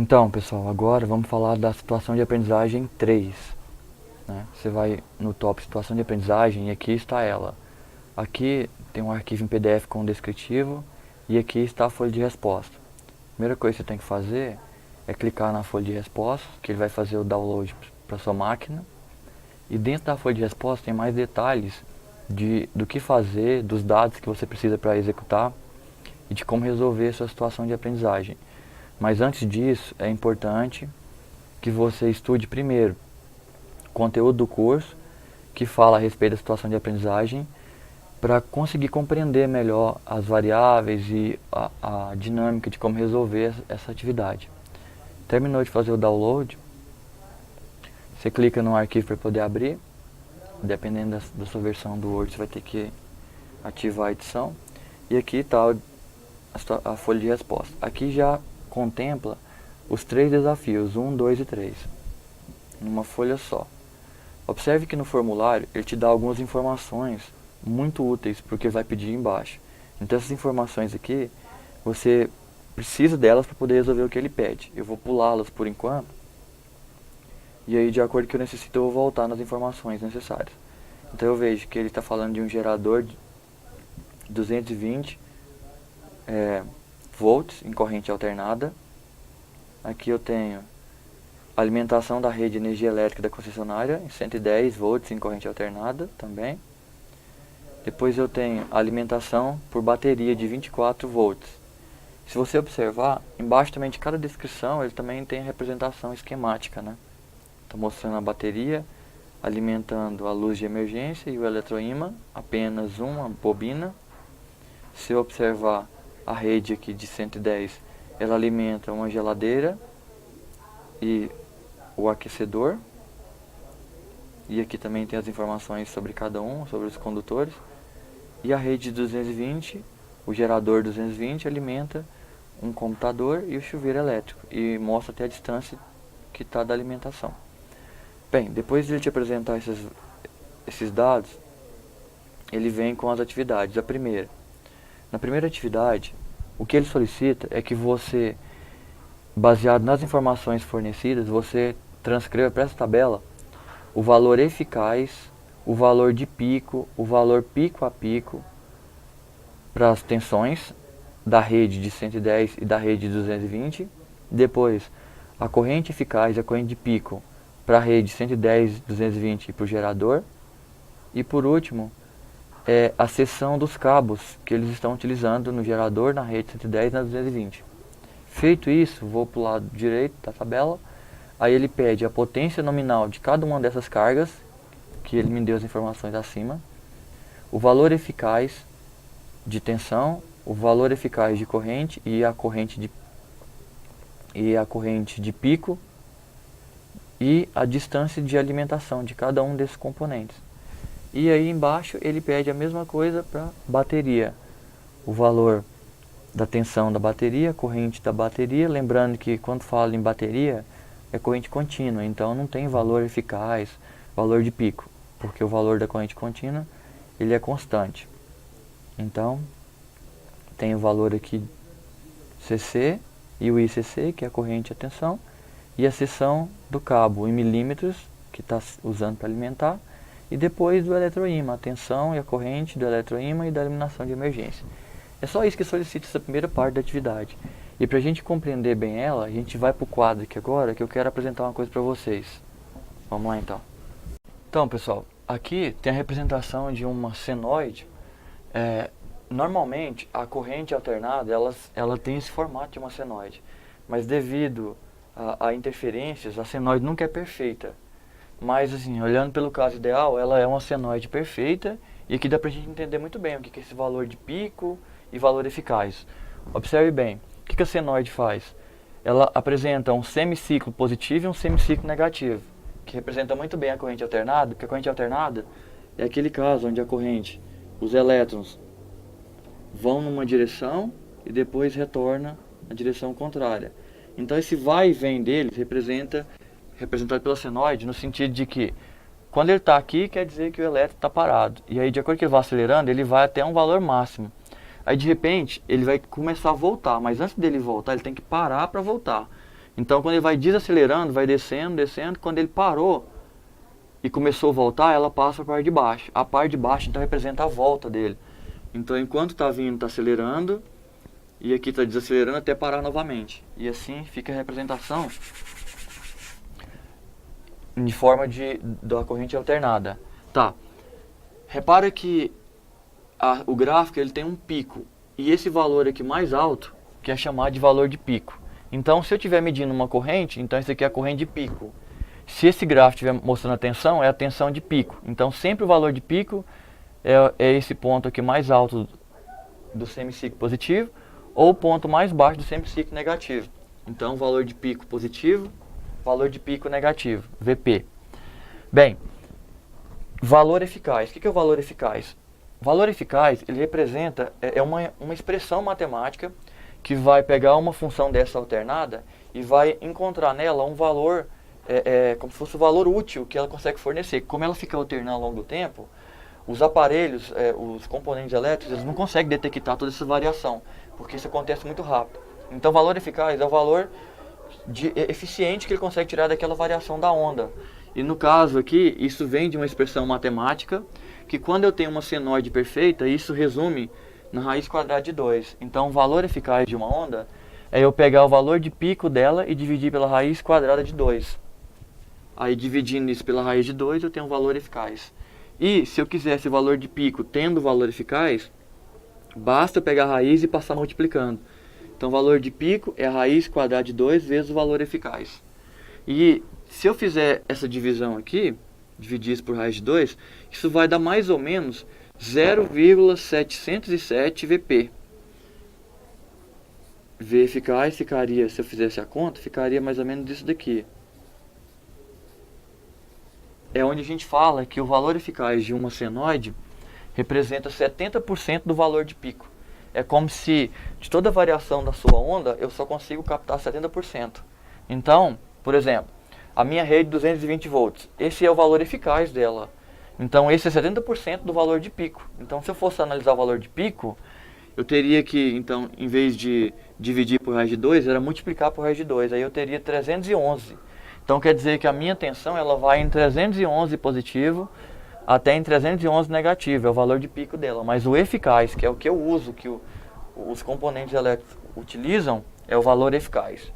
Então, pessoal, agora vamos falar da situação de aprendizagem 3. Né? Você vai no top situação de aprendizagem e aqui está ela. Aqui tem um arquivo em PDF com o descritivo e aqui está a folha de resposta. A primeira coisa que você tem que fazer é clicar na folha de resposta, que ele vai fazer o download para sua máquina. E dentro da folha de resposta tem mais detalhes do que fazer, dos dados que você precisa para executar e de como resolver a sua situação de aprendizagem. Mas antes disso, é importante que você estude primeiro o conteúdo do curso, que fala a respeito da situação de aprendizagem, para conseguir compreender melhor as variáveis e a dinâmica de como resolver essa atividade. Terminou de fazer o download, você clica no arquivo para poder abrir. Dependendo da sua versão do Word, você vai ter que ativar a edição. E aqui está a folha de resposta. Aqui já contempla os 3 desafios, 1, 2 e 3, numa folha só. Observe que no formulário ele te dá algumas informações muito úteis para o que vai pedir embaixo. Então essas informações aqui, você precisa delas para poder resolver o que ele pede. Eu vou pulá-las por enquanto, e aí de acordo com o que eu necessito eu vou voltar nas informações necessárias. Então eu vejo que ele está falando de um gerador de 220 volts em corrente alternada. Aqui eu tenho alimentação da rede de energia elétrica da concessionária em 110 volts em corrente alternada também. Depois eu tenho alimentação por bateria de 24 volts. Se você observar, embaixo também de cada descrição ele também tem a representação esquemática, né? Está mostrando a bateria alimentando a luz de emergência e o eletroímã, apenas uma bobina. Se eu observar a rede aqui de 110, ela alimenta uma geladeira e o aquecedor. E aqui também tem as informações sobre cada um, sobre os condutores. E a rede de 220, o gerador 220 alimenta um computador e o chuveiro elétrico. E mostra até a distância que está da alimentação. Bem, depois de ele te apresentar esses dados, ele vem com as atividades. Na primeira atividade, o que ele solicita é que você, baseado nas informações fornecidas, você transcreva para essa tabela o valor eficaz, o valor de pico, o valor pico a pico para as tensões da rede de 110 e da rede de 220. Depois, a corrente eficaz e a corrente de pico para a rede 110, 220 e para o gerador. E por último, a seção dos cabos que eles estão utilizando no gerador, na rede 110 e na 220. Feito isso, vou para o lado direito da tabela. Aí ele pede a potência nominal de cada uma dessas cargas, que ele me deu as informações acima, o valor eficaz de tensão, o valor eficaz de corrente e a corrente de pico, e a distância de alimentação de cada um desses componentes. E aí embaixo ele pede a mesma coisa para bateria, o valor da tensão da bateria, a corrente da bateria, lembrando que quando fala em bateria é corrente contínua, então não tem valor eficaz, valor de pico, porque o valor da corrente contínua ele é constante. Então tem o valor aqui CC e o ICC, que é a corrente e a tensão, e a seção do cabo em milímetros, que está usando para alimentar, e depois do eletroímã, a tensão e a corrente do eletroímã e da iluminação de emergência. É só isso que solicita essa primeira parte da atividade. E para a gente compreender bem ela, a gente vai para o quadro aqui agora, que eu quero apresentar uma coisa para vocês. Vamos lá então. Então pessoal, aqui tem a representação de uma senoide. Normalmente a corrente alternada ela tem esse formato de uma senoide, mas devido a interferências, a senoide nunca é perfeita. Mas assim, olhando pelo caso ideal, ela é uma senoide perfeita, e aqui dá pra gente entender muito bem o que é esse valor de pico e valor eficaz. Observe bem, o que a senoide faz? Ela apresenta um semiciclo positivo e um semiciclo negativo, que representa muito bem a corrente alternada, porque a corrente alternada é aquele caso onde a corrente, os elétrons vão numa direção e depois retorna na direção contrária. Então esse vai e vem deles representado pela senoide, no sentido de que quando ele está aqui, quer dizer que o elétron está parado. E aí, de acordo com que ele vai acelerando, ele vai até um valor máximo. Aí, de repente, ele vai começar a voltar. Mas antes dele voltar, ele tem que parar para voltar. Então quando ele vai desacelerando, vai descendo, descendo, quando ele parou e começou a voltar, ela passa para a parte de baixo. A parte de baixo então representa a volta dele. Então enquanto está vindo, está acelerando, e aqui está desacelerando até parar novamente. E assim fica a representação em forma da corrente alternada. Tá. Repara que o gráfico ele tem um pico. E esse valor aqui mais alto, que é chamado de valor de pico. Então, se eu estiver medindo uma corrente, então isso aqui é a corrente de pico. Se esse gráfico estiver mostrando a tensão, é a tensão de pico. Então, sempre o valor de pico é esse ponto aqui mais alto do semiciclo positivo, ou o ponto mais baixo do semiciclo negativo. Então, valor de pico positivo, valor de pico negativo, VP. Bem, valor eficaz. O que é o valor eficaz? O valor eficaz, ele representa, uma expressão matemática que vai pegar uma função dessa alternada e vai encontrar nela um valor, como se fosse o valor útil que ela consegue fornecer. Como ela fica alternando ao longo do tempo, os aparelhos, os componentes elétricos, eles não conseguem detectar toda essa variação, porque isso acontece muito rápido. Então, o valor eficaz é o valor eficiente que ele consegue tirar daquela variação da onda. E no caso aqui, isso vem de uma expressão matemática, que quando eu tenho uma senoide perfeita, isso resume na raiz quadrada de 2. Então, o valor eficaz de uma onda é eu pegar o valor de pico dela e dividir pela raiz quadrada de 2. Aí, dividindo isso pela raiz de 2, eu tenho um valor eficaz. E, se eu quisesse o valor de pico tendo o valor eficaz, basta pegar a raiz e passar multiplicando. Então, o valor de pico é a raiz quadrada de 2 vezes o valor eficaz. E, se eu fizer essa divisão aqui, dividir isso por raiz de 2, isso vai dar mais ou menos 0,707 VP. V eficaz ficaria, se eu fizesse a conta, ficaria mais ou menos isso daqui. É onde a gente fala que o valor eficaz de uma senoide representa 70% do valor de pico. É como se de toda a variação da sua onda, eu só consigo captar 70%. Então, por exemplo, a minha rede 220 volts, esse é o valor eficaz dela. Então esse é 70% do valor de pico. Então se eu fosse analisar o valor de pico, eu teria que, então, em vez de dividir por raiz de 2, era multiplicar por raiz de 2. Aí eu teria 311. Então quer dizer que a minha tensão ela vai em 311 positivo até em 311 negativo, é o valor de pico dela. Mas o eficaz, que é o que eu uso, que os componentes elétricos utilizam, é o valor eficaz.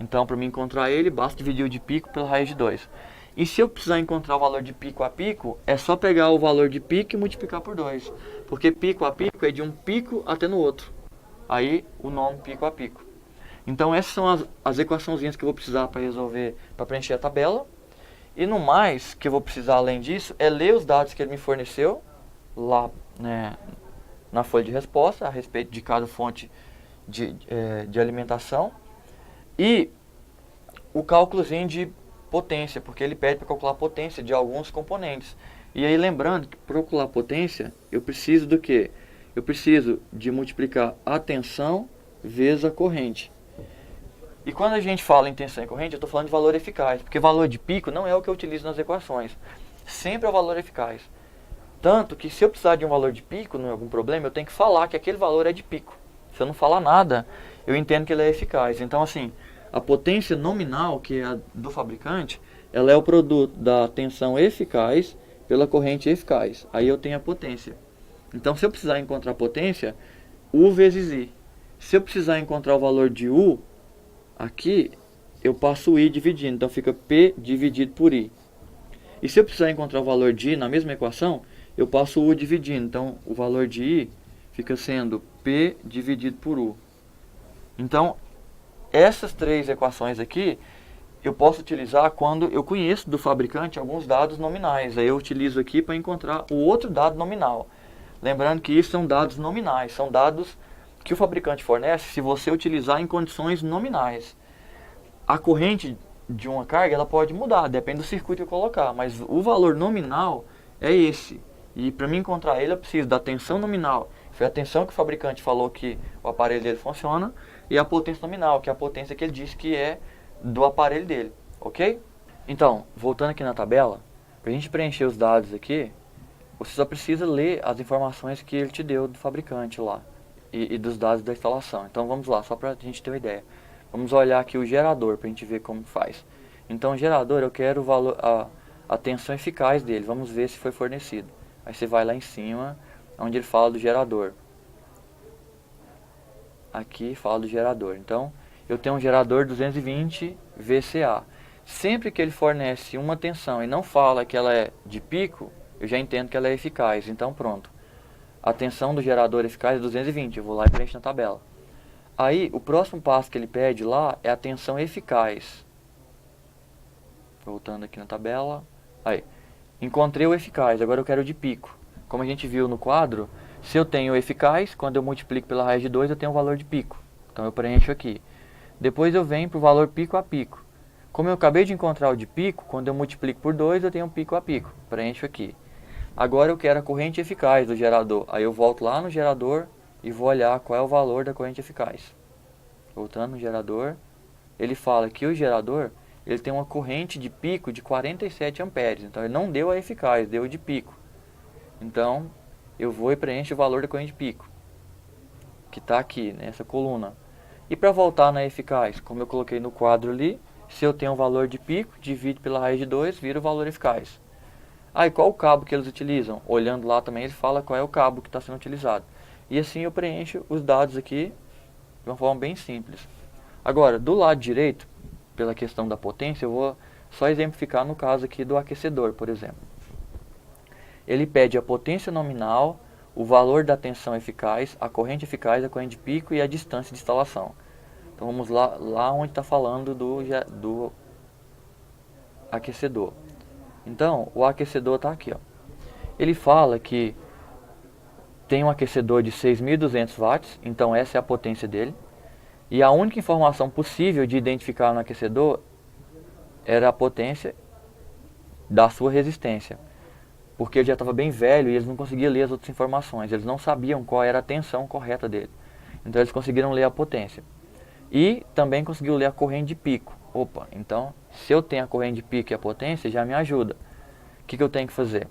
Então, para mim encontrar ele, basta dividir o de pico pela raiz de 2. E se eu precisar encontrar o valor de pico a pico, é só pegar o valor de pico e multiplicar por 2. Porque pico a pico é de um pico até no outro. Aí, o nome pico a pico. Então, essas são as equaçãozinhas que eu vou precisar para resolver, para preencher a tabela. E no mais, que eu vou precisar além disso, é ler os dados que ele me forneceu, lá, né, na folha de resposta, a respeito de cada fonte de alimentação. E o cálculozinho de potência, porque ele pede para calcular a potência de alguns componentes. E aí lembrando que para calcular a potência, eu preciso do quê? Eu preciso de multiplicar a tensão vezes a corrente. E quando a gente fala em tensão e corrente, eu estou falando de valor eficaz, porque valor de pico não é o que eu utilizo nas equações. Sempre é o valor eficaz. Tanto que se eu precisar de um valor de pico, não é algum problema, eu tenho que falar que aquele valor é de pico. Se eu não falar nada, eu entendo que ele é eficaz. Então assim, a potência nominal, que é a do fabricante, ela é o produto da tensão eficaz pela corrente eficaz. Aí eu tenho a potência. Então se eu precisar encontrar a potência, U vezes I. Se eu precisar encontrar o valor de U, aqui eu passo o I dividindo. Então fica P dividido por I. E se eu precisar encontrar o valor de I na mesma equação, eu passo o U dividindo. Então o valor de I fica sendo P dividido por U. Então, essas três equações aqui, eu posso utilizar quando eu conheço do fabricante alguns dados nominais. Aí eu utilizo aqui para encontrar o outro dado nominal. Lembrando que isso são dados nominais, são dados que o fabricante fornece se você utilizar em condições nominais. A corrente de uma carga ela pode mudar, depende do circuito que eu colocar, mas o valor nominal é esse. E para mim encontrar ele eu preciso da tensão nominal. Foi a tensão que o fabricante falou que o aparelho dele funciona, e a potência nominal, que é a potência que ele disse que é do aparelho dele, ok? Então, voltando aqui na tabela, para a gente preencher os dados aqui, você só precisa ler as informações que ele te deu do fabricante lá, e dos dados da instalação. Então vamos lá, só para a gente ter uma ideia. Vamos olhar aqui o gerador para a gente ver como faz. Então o gerador, eu quero o valor, a tensão eficaz dele. Vamos ver se foi fornecido. Aí você vai lá em cima, onde ele fala do gerador. Aqui fala do gerador. Então, eu tenho um gerador 220 VCA. Sempre que ele fornece uma tensão e não fala que ela é de pico, eu já entendo que ela é eficaz. Então, pronto. A tensão do gerador eficaz é 220. Eu vou lá e preencho na tabela. Aí, o próximo passo que ele pede lá é a tensão eficaz. Voltando aqui na tabela. Aí, encontrei o eficaz, agora eu quero o de pico. Como a gente viu no quadro, se eu tenho o eficaz, quando eu multiplico pela raiz de 2, eu tenho um valor de pico. Então eu preencho aqui. Depois eu venho para o valor pico a pico. Como eu acabei de encontrar o de pico, quando eu multiplico por 2, eu tenho um pico a pico. Preencho aqui. Agora eu quero a corrente eficaz do gerador. Aí eu volto lá no gerador e vou olhar qual é o valor da corrente eficaz. Voltando no gerador, ele fala que o gerador ele tem uma corrente de pico de 47 amperes. Então ele não deu a eficaz, deu de pico. Então eu vou e preencho o valor da corrente de pico, que está aqui, nessa coluna. E para voltar na eficaz, como eu coloquei no quadro ali, se eu tenho um valor de pico, divido pela raiz de 2, vira o valor eficaz. E qual o cabo que eles utilizam? Olhando lá também ele fala qual é o cabo que está sendo utilizado. E assim eu preencho os dados aqui de uma forma bem simples. Agora, do lado direito, pela questão da potência, eu vou só exemplificar no caso aqui do aquecedor, por exemplo. Ele pede a potência nominal, o valor da tensão eficaz, a corrente eficaz, a corrente de pico e a distância de instalação. Então vamos lá onde está falando do aquecedor. Então, o aquecedor está aqui. Ó. Ele fala que tem um aquecedor de 6.200 watts, então essa é a potência dele. E a única informação possível de identificar no aquecedor era a potência da sua resistência. Porque ele já estava bem velho e eles não conseguiam ler as outras informações. Eles não sabiam qual era a tensão correta dele. Então eles conseguiram ler a potência. E também conseguiu ler a corrente de pico. Opa, então se eu tenho a corrente de pico e a potência, já me ajuda. O que eu tenho que fazer?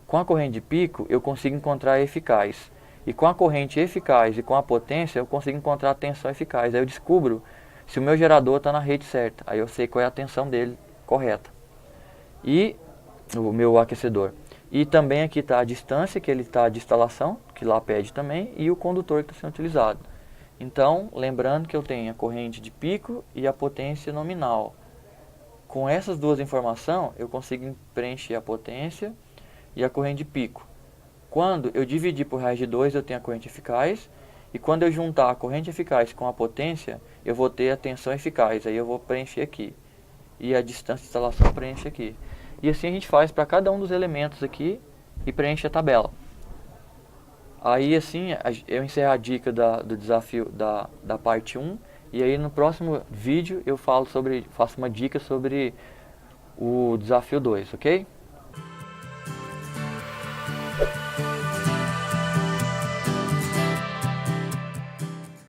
Com a corrente de pico, eu consigo encontrar a eficaz. E com a corrente eficaz e com a potência, eu consigo encontrar a tensão eficaz. Aí eu descubro se o meu gerador está na rede certa. Aí eu sei qual é a tensão dele correta. E o meu aquecedor. E também aqui está a distância que ele está de instalação, que lá pede também, e o condutor que está sendo utilizado. Então, lembrando que eu tenho a corrente de pico e a potência nominal. Com essas duas informações, eu consigo preencher a potência e a corrente de pico. Quando eu dividir por raiz de 2, eu tenho a corrente eficaz. E quando eu juntar a corrente eficaz com a potência, eu vou ter a tensão eficaz. Aí eu vou preencher aqui. E a distância de instalação preenche aqui. E assim a gente faz para cada um dos elementos aqui e preenche a tabela. Aí assim eu encerro a dica do desafio da parte 1. E aí no próximo vídeo eu faço uma dica sobre o desafio 2, ok?